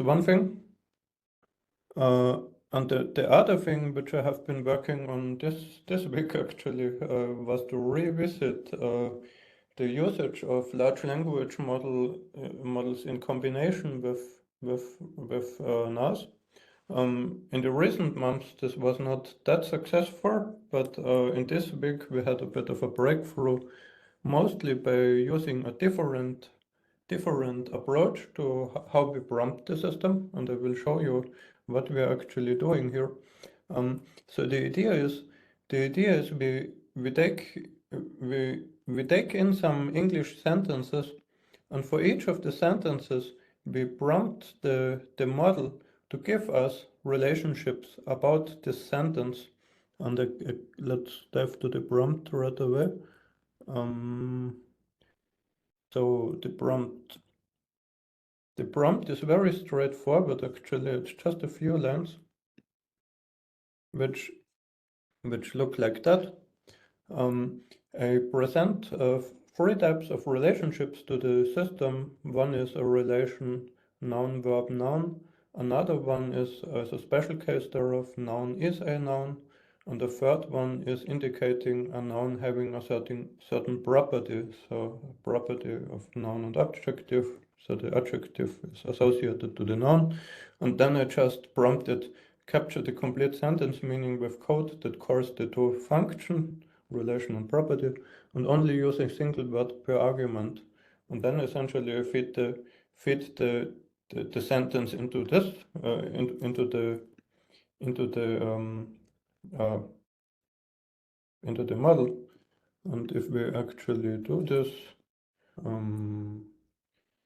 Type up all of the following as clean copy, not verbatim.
one thing. And the other thing which I have been working on this week actually was to revisit the usage of large language models in combination with NARS. In the recent months, this was not that successful, but in this week we had a bit of a breakthrough, mostly by using a different approach to how we prompt the system, and I will show you what we are actually doing here. So the idea is we take in some English sentences, and for each of the sentences we prompt the model to give us relationships about this sentence. And let's dive to the prompt right away. So the prompt is very straightforward. Actually, it's just a few lines which look like that. I present three types of relationships to the system. One is a relation noun, verb, noun. Another one is as a special case thereof, noun is a noun. And the third one is indicating a noun having a certain property. So property of noun and adjective. So the adjective is associated to the noun. And then I just prompted capture the complete sentence meaning with code that calls the two function, relation and property, and only using single word per argument. And then essentially I feed the sentence into this into the model. And if we actually do this,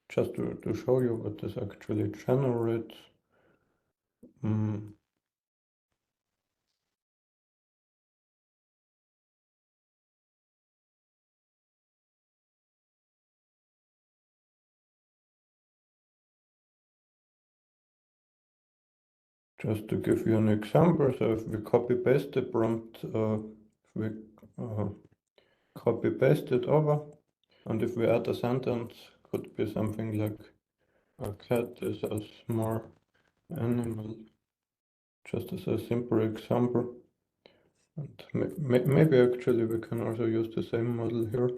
just to show you what this actually generates. Just to give you an example, so if we copy paste the prompt, if we copy paste it over, and if we add a sentence, could be something like a cat is a smart animal, just as a simple example. And maybe actually we can also use the same model here.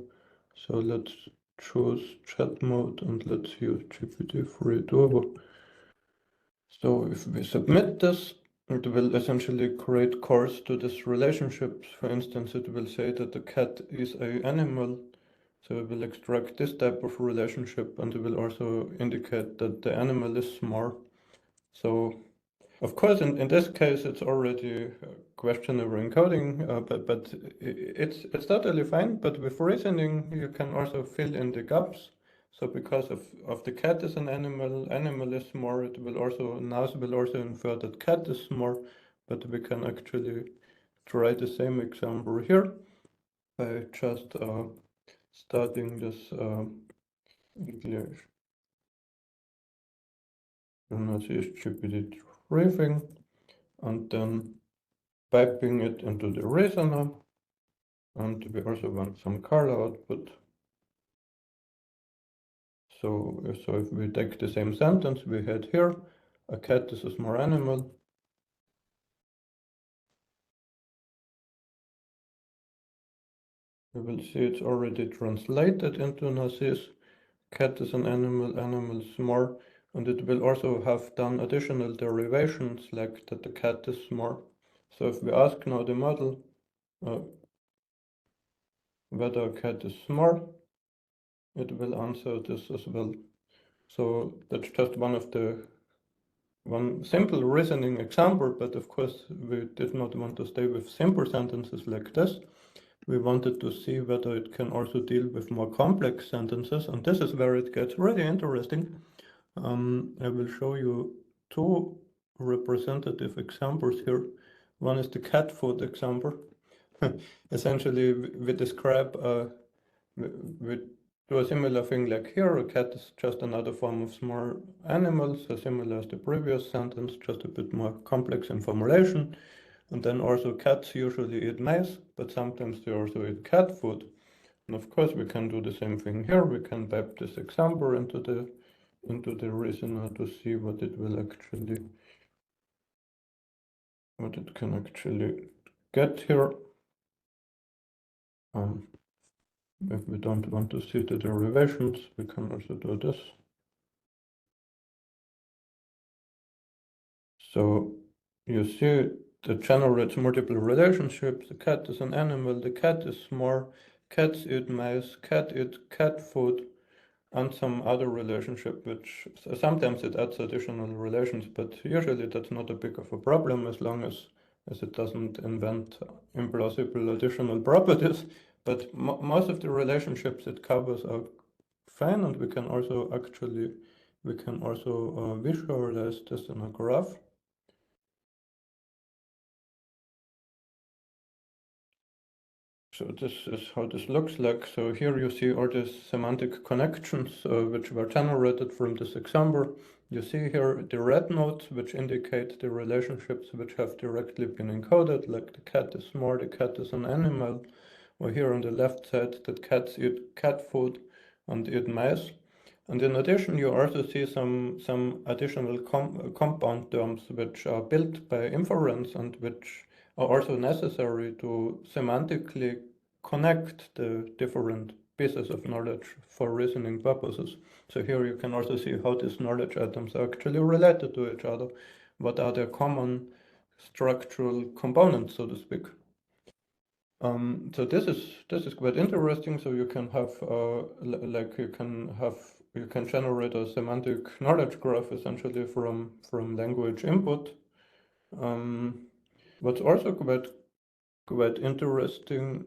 So let's choose chat mode and let's use GPT-3 Turbo. So if we submit this, it will essentially create calls to this relationship. For instance, it will say that the cat is an animal. So it will extract this type of relationship, and it will also indicate that the animal is smart. So of course, in this case, it's already questionable encoding, but it's totally fine. But with reasoning, you can also fill in the gaps. So because of the cat is an animal is smart, it will also, NARS will also infer that cat is smart, but we can actually try the same example here by just starting this English Narsese GPT-3 thing, and then piping it into the reasoner, and we also want some color output. So if we take the same sentence we had here, a cat is a small animal. We will see it's already translated into Narsese. Cat is an animal is small, and it will also have done additional derivations like that the cat is small. So if we ask now the model whether a cat is small, it will answer this as well. So that's just one simple reasoning example, but of course we did not want to stay with simple sentences like this. We wanted to see whether it can also deal with more complex sentences, and this is where it gets really interesting. I will show you two representative examples here. One is the cat food example. Essentially, we describe we do a similar thing like here. A cat is just another form of small animal, so similar as the previous sentence, just a bit more complex in formulation. And then also cats usually eat mice, but sometimes they also eat cat food. And of course we can do the same thing here. We can pipe this example into into the reasoner to see what it will actually, what it can actually get here. If we don't want to see the derivations, we can also do this. So you see it generates multiple relationships. The cat is an animal, the cat is more, cats eat mice, cat eat cat food, and some other relationship, which sometimes it adds additional relations, but usually that's not a big of a problem as long as it doesn't invent implausible additional properties. But most of the relationships it covers are fine, and we can also visualize this in a graph. So this is how this looks like. So here you see all these semantic connections which were generated from this example. You see here the red nodes which indicate the relationships which have directly been encoded, like the cat is smart, the cat is an animal, or here on the left side that cats eat cat food and eat mice. And in addition, you also see some additional compound terms which are built by inference and which are also necessary to semantically connect the different pieces of knowledge for reasoning purposes. So here you can also see how these knowledge items are actually related to each other. What are their common structural components, so to speak. So this is quite interesting. So you can have you can generate a semantic knowledge graph essentially from language input. What's also quite interesting.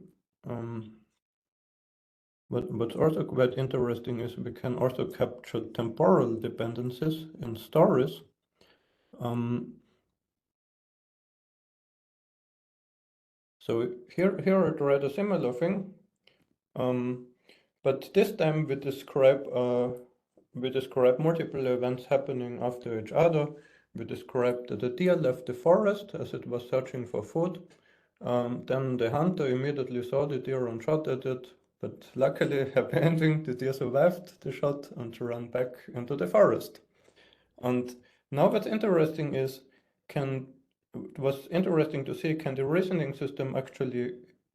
What's also quite interesting is we can also capture temporal dependencies in stories. So here I tried a similar thing. But this time we describe multiple events happening after each other. We describe that the deer left the forest as it was searching for food. Then the hunter immediately saw the deer and shot at it, but luckily, happy ending, the deer survived the shot and ran back into the forest. And now what's interesting is, what's interesting to see, can the reasoning system actually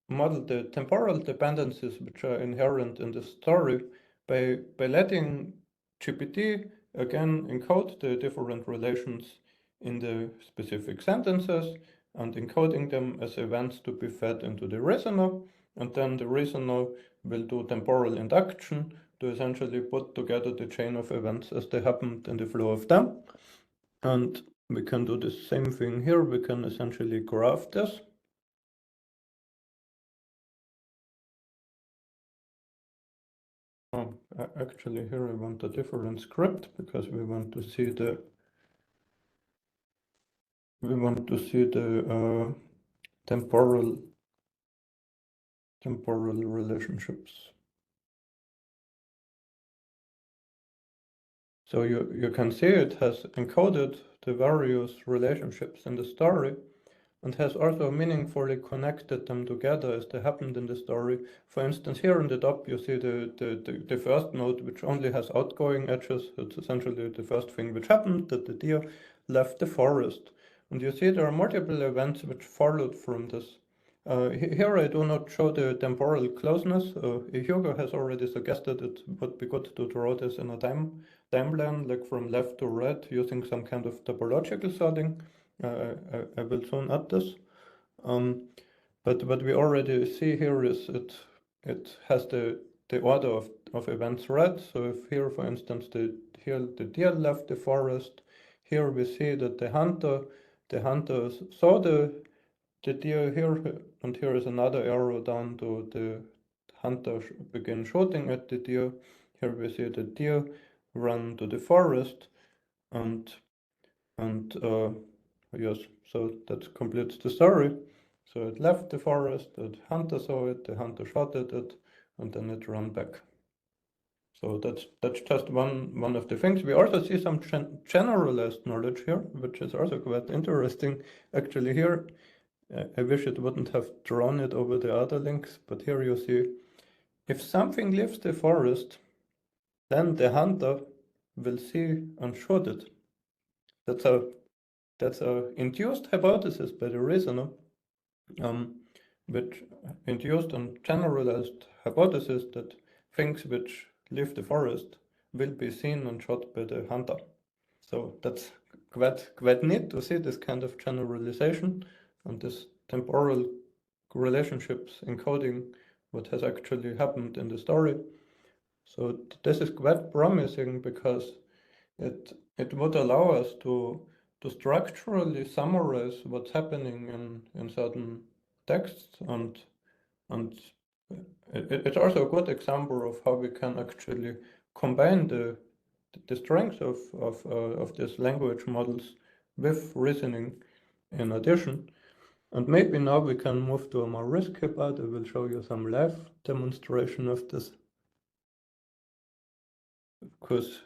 model the temporal dependencies which are inherent in the story by letting GPT again encode the different relations in the specific sentences and encoding them as events to be fed into the reasoner, and then the reasoner will do temporal induction to essentially put together the chain of events as they happened in the flow of them. And we can do the same thing here. We can essentially graph this. Oh, actually here I want a different script because we want to see the temporal relationships. So you can see it has encoded the various relationships in the story and has also meaningfully connected them together as they happened in the story. For instance, here in the top you see the first node which only has outgoing edges. It's essentially the first thing which happened, that the deer left the forest. And you see there are multiple events which followed from this. Here I do not show the temporal closeness. Hugo has already suggested it would be good to draw this in a timeline, like from left to right, using some kind of topological sorting. I will soon add this. But what we already see here is it has the order of events right. So if here, for instance, here the deer left the forest, here we see that the hunter saw the deer here, and here is another arrow down to the hunter begin shooting at the deer. Here we see the deer run to the forest, and yes, so that completes the story. So it left the forest, the hunter saw it, the hunter shot at it, and then it ran back. So that's just one of the things. We also see some generalized knowledge here, which is also quite interesting. Actually here, I wish it wouldn't have drawn it over the other links, but here you see, if something leaves the forest, then the hunter will see unshoot it. That's a induced hypothesis by the reasoner, which induced and generalized hypothesis that things which leave the forest will be seen and shot by the hunter. So that's quite neat to see this kind of generalization and this temporal relationships encoding what has actually happened in the story. So this is quite promising because it would allow us to structurally summarize what's happening in certain texts, and it's also a good example of how we can actually combine the strengths of these language models with reasoning in addition. And maybe now we can move to a more risky part. I will show you some live demonstration of this. Of course,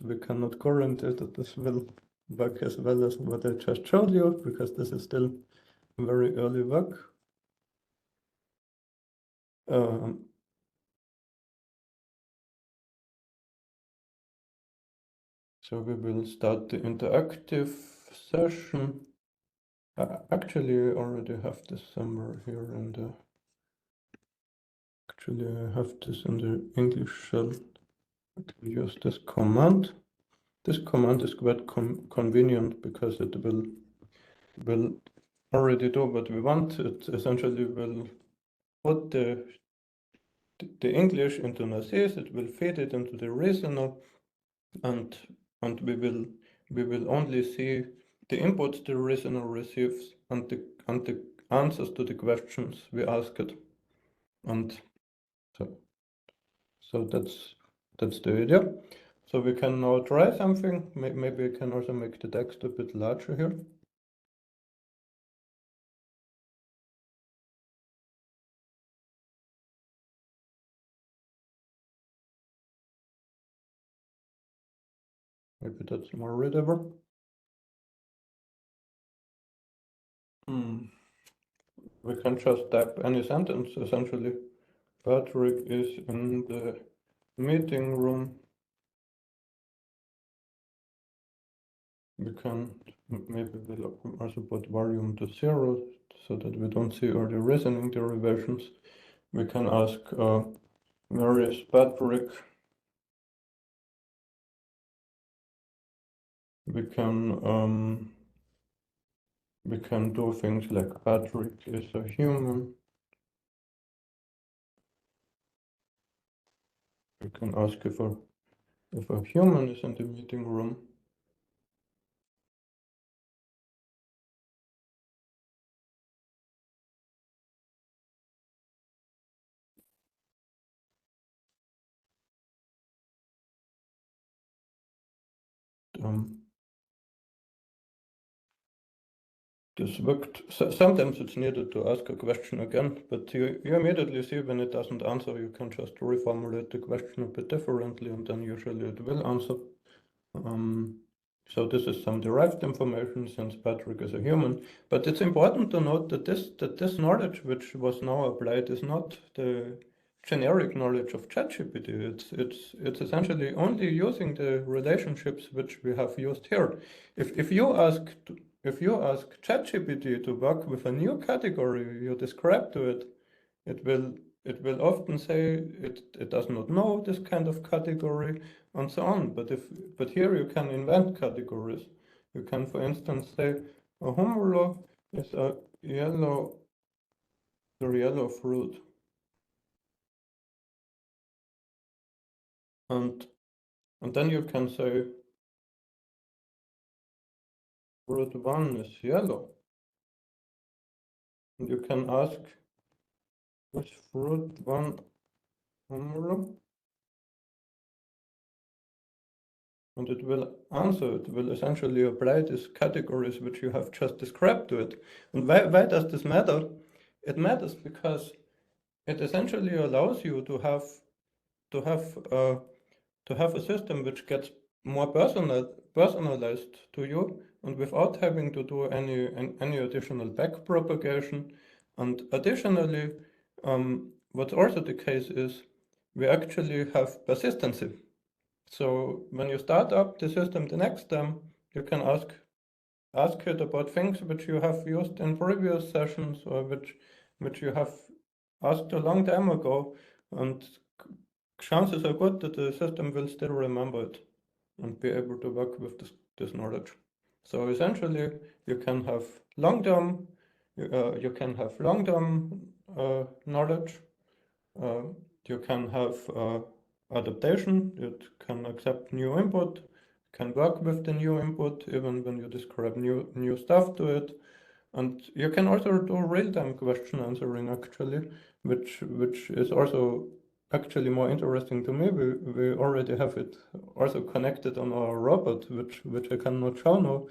we cannot guarantee that this will work as well as what I just showed you, because this is still very early work. So we will start the interactive session. Actually, I already have this somewhere here in the. Actually, I have this in the English shell. I can use this command. This command is quite convenient because it will already do what we want. It essentially will put the English into Narsese. It will feed it into the reasoner, and we will only see the inputs the reasoner receives and the answers to the questions we ask it. And so that's the idea. So we can now try something. Maybe I can also make the text a bit larger here. Maybe that's more readable. We can just type any sentence, essentially. Patrick is in the meeting room. We can maybe we'll also put volume to 0 so that we don't see all the reasoning derivations. We can ask where is Patrick? We can do things like Patrick is a human. We can ask if a human is in the meeting room. This worked. Sometimes it's needed to ask a question again, but you immediately see when it doesn't answer, you can just reformulate the question a bit differently, and then usually it will answer. So this is some derived information since Patrick is a human, but it's important to note that this knowledge which was now applied is not the generic knowledge of ChatGPT. It's essentially only using the relationships which we have used here. If you ask ChatGPT to work with a new category you describe to it, it will often say it does not know this kind of category and so on. But here you can invent categories. You can, for instance, say a humolo is a yellow fruit. And then you can say fruit 1 is yellow. And you can ask, is fruit 1 humolo? And it will answer. It will essentially apply these categories which you have just described to it. And why does this matter? It matters because it essentially allows you to have a system which gets more personalized to you, and without having to do any additional backpropagation. And additionally, what's also the case is we actually have persistency. So when you start up the system the next time, you can ask it about things which you have used in previous sessions or which you have asked a long time ago, and chances are good that the system will still remember it and be able to work with this knowledge. So essentially, you can have long-term knowledge. You can have adaptation. It can accept new input, can work with the new input even when you describe new stuff to it. And you can also do real-time question answering actually, which is also actually more interesting to me. We already have it also connected on our robot, which I cannot show now,